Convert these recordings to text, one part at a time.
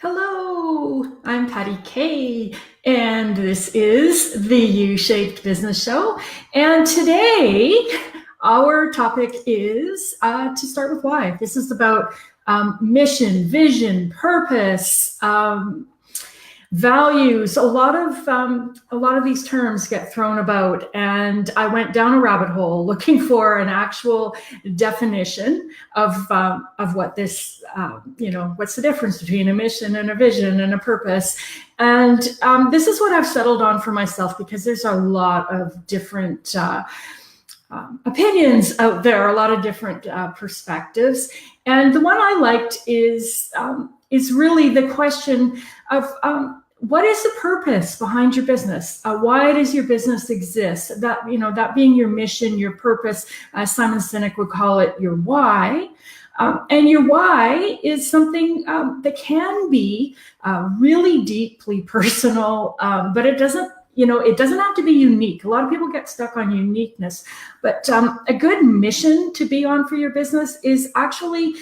Hello, I'm Patty Kay, and this is the U-Shaped Business Show. And today, our topic is to start with why. This is about mission, vision, purpose, values. A lot of these terms get thrown about, and I went down a rabbit hole looking for an actual definition of what this what's the difference between a mission and a vision and a purpose. And this is what I've settled on for myself, because there's a lot of different opinions out there, a lot of different perspectives. And the one I liked is really the question of what is the purpose behind your business? Why does your business exist? That being your mission, your purpose. Simon Sinek would call it your why. And your why is something that can be really deeply personal, but it doesn't have to be unique. A lot of people get stuck on uniqueness, but a good mission to be on for your business is actually,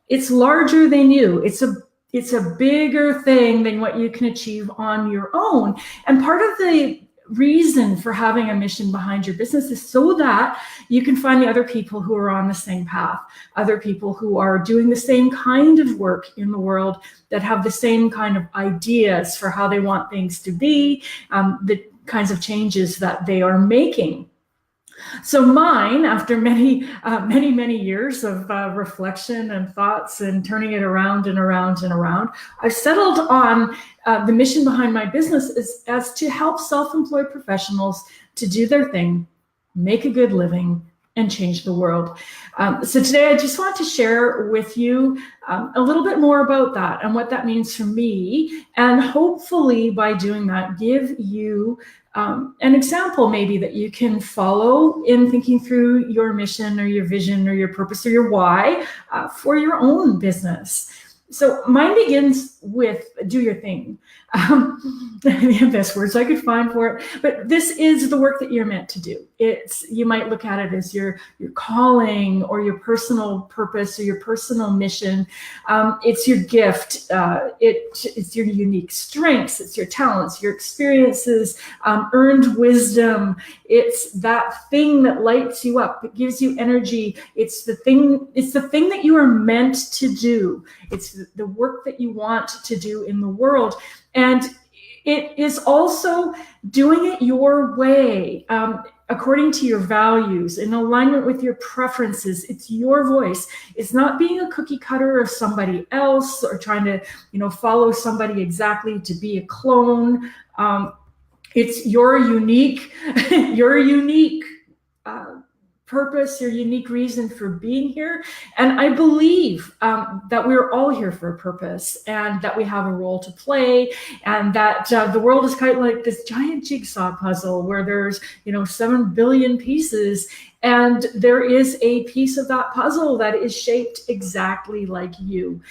it's larger than you. It's a bigger thing than what you can achieve on your own. And part of the reason for having a mission behind your business is so that you can find the other people who are on the same path, other people who are doing the same kind of work in the world, that have the same kind of ideas for how they want things to be, the kinds of changes that they are making. So mine, after many years of reflection and thoughts and turning it around and around and around, I've settled on the mission behind my business is as to help self-employed professionals to do their thing, make a good living, and change the world. So today I just want to share with you a little bit more about that and what that means for me. And hopefully by doing that, give you an example maybe that you can follow in thinking through your mission or your vision or your purpose or your why for your own business. So mine begins with do your thing. The best words I could find for it, but this is the work that you're meant to do. You might look at it as your calling or your personal purpose or your personal mission. It's your gift. It's your unique strengths. It's your talents, your experiences, earned wisdom. It's that thing that lights you up. It gives you energy. It's the thing that you are meant to do. It's the work that you want to do in the world. And it is also doing it your way, according to your values, in alignment with your preferences. It's your voice. It's not being a cookie cutter of somebody else or trying to, follow somebody exactly to be a clone. It's your unique purpose, your unique reason for being here. And I believe that we're all here for a purpose, and that we have a role to play, and that the world is kind of like this giant jigsaw puzzle where there's 7 billion pieces, and there is a piece of that puzzle that is shaped exactly like you.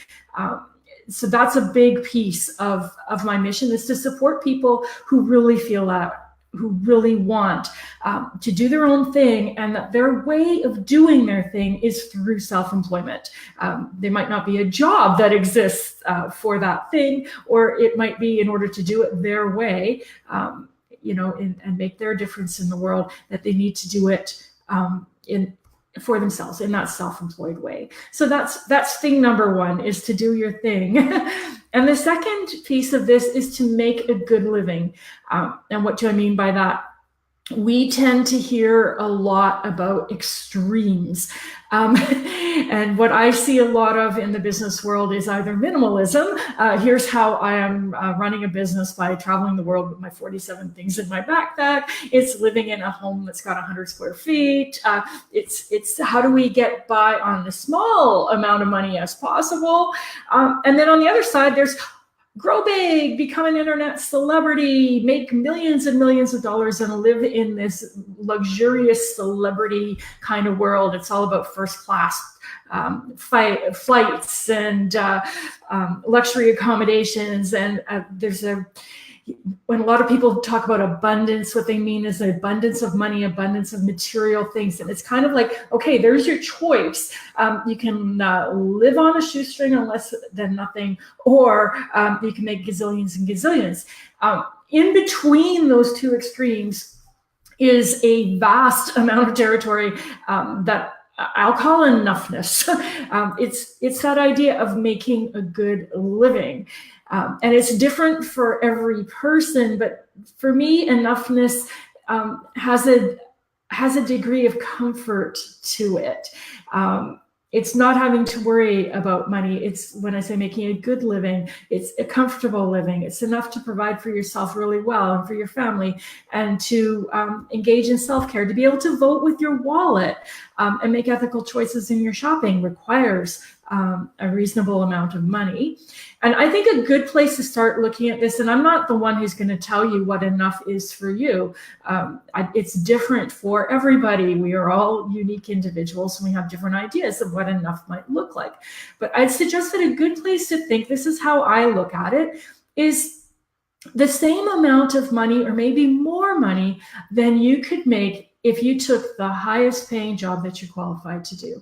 So that's a big piece of my mission, is to support people who really feel that, who really want to do their own thing, and that their way of doing their thing is through self-employment. There might not be a job that exists for that thing, or it might be in order to do it their way, and make their difference in the world, that they need to do it for themselves in that self-employed way. So that's thing number one, is to do your thing. And the second piece of this is to make a good living. And what do I mean by that? We tend to hear a lot about extremes. And what I see a lot of in the business world is either minimalism. Here's how I am running a business by traveling the world with my 47 things in my backpack. It's living in a home that's got 100 square feet. It's how do we get by on the small amount of money as possible? And then on the other side, there's grow big, become an internet celebrity, make millions and millions of dollars, and live in this luxurious celebrity kind of world. It's all about first class flights and luxury accommodations. And there's a when a lot of people talk about abundance, what they mean is the abundance of money, abundance of material things. And it's kind of like, okay, there's your choice. You can live on a shoestring on less than nothing, or you can make gazillions and gazillions. In between those two extremes is a vast amount of territory that I'll call enoughness. It's that idea of making a good living. And it's different for every person, but for me, enoughness has a degree of comfort to it. It's not having to worry about money. It's, when I say making a good living, it's a comfortable living. It's enough to provide for yourself really well and for your family, and to engage in self-care. To be able to vote with your wallet and make ethical choices in your shopping requires a reasonable amount of money. And I think a good place to start looking at this, and I'm not the one who's going to tell you what enough is for you. It's different for everybody. We are all unique individuals, and we have different ideas of what enough might look like. But I'd suggest that a good place to think, this is how I look at it, is the same amount of money, or maybe more money, than you could make if you took the highest paying job that you're qualified to do.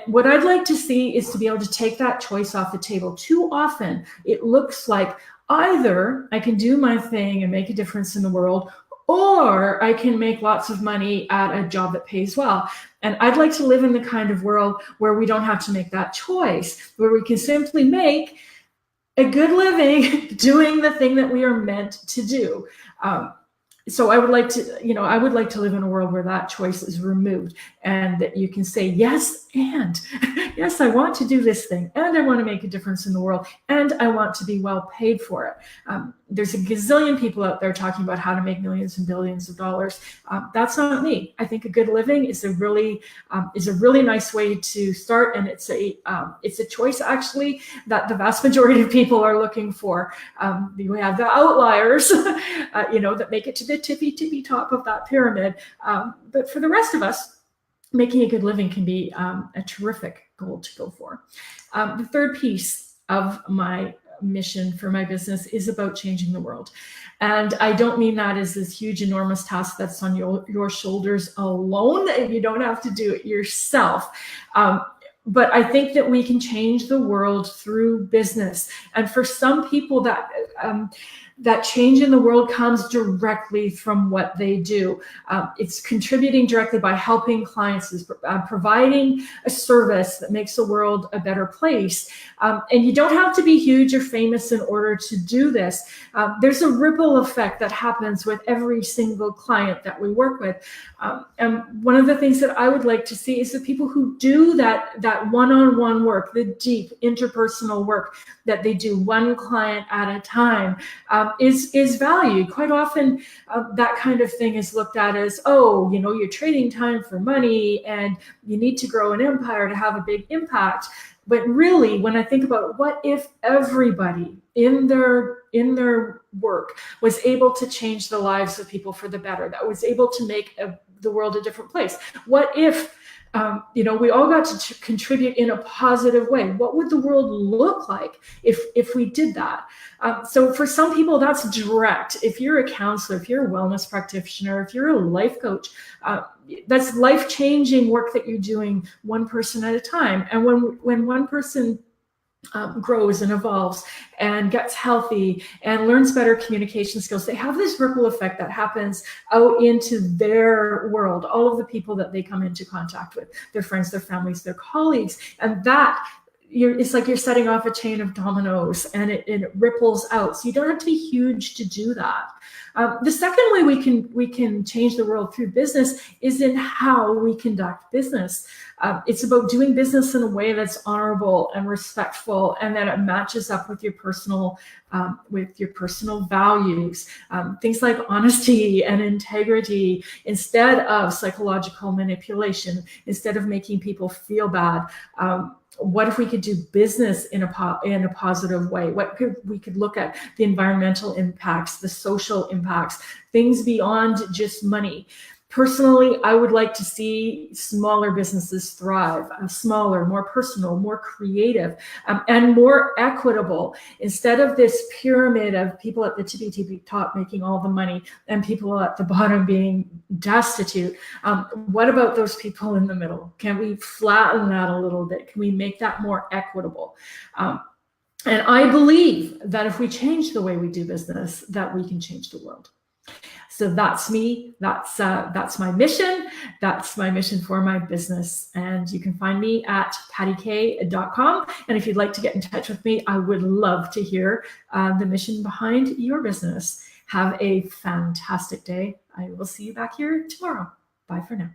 What I'd like to see is to be able to take that choice off the table. Too often, it looks like either I can do my thing and make a difference in the world, or I can make lots of money at a job that pays well. And I'd like to live in the kind of world where we don't have to make that choice, where we can simply make a good living doing the thing that we are meant to do. So I would like to live in a world where that choice is removed, and that you can say, yes, and yes, I want to do this thing, and I want to make a difference in the world, and I want to be well paid for it. There's a gazillion people out there talking about how to make millions and billions of dollars. That's not me. I think a good living is a really nice way to start, and it's a choice actually that the vast majority of people are looking for. We have the outliers, that make it to the tippy top of that pyramid. But for the rest of us, making a good living can be a terrific goal to go for. The third piece of my mission for my business is about changing the world. And I don't mean that as this huge, enormous task that's on your shoulders alone. You don't have to do it yourself. But I think that we can change the world through business. And for some people, that change in the world comes directly from what they do. It's contributing directly by helping clients, providing a service that makes the world a better place. And you don't have to be huge or famous in order to do this. There's a ripple effect that happens with every single client that we work with. And one of the things that I would like to see is the people who do that one-on-one work, the deep interpersonal work that they do one client at a time, is valued. Quite often, that kind of thing is looked at as, you're trading time for money, and you need to grow an empire to have a big impact. But really, when I think about what if everybody in their work was able to change the lives of people for the better, that was able to make the world a different place? What if we all got to contribute in a positive way? What would the world look like if we did that? So for some people, that's direct. If you're a counselor, if you're a wellness practitioner, if you're a life coach, that's life-changing work that you're doing one person at a time. And when one person grows and evolves and gets healthy and learns better communication skills, they have this ripple effect that happens out into their world, all of the people that they come into contact with, their friends, their families, their colleagues. And it's like you're setting off a chain of dominoes, and it ripples out. So you don't have to be huge to do that. The second way we can change the world through business is in how we conduct business. It's about doing business in a way that's honorable and respectful, and that it matches up with your personal values. Things like honesty and integrity, instead of psychological manipulation, instead of making people feel bad. What if we could do business in a positive way? We could look at the environmental impacts, the social impacts, things beyond just money. Personally, I would like to see smaller businesses thrive, smaller, more personal, more creative, and more equitable. Instead of this pyramid of people at the tippy top making all the money and people at the bottom being destitute, what about those people in the middle? Can we flatten that a little bit? Can we make that more equitable? And I believe that if we change the way we do business, that we can change the world. So that's me. That's my mission. That's my mission for my business. And you can find me at pattykay.com. And if you'd like to get in touch with me, I would love to hear the mission behind your business. Have a fantastic day. I will see you back here tomorrow. Bye for now.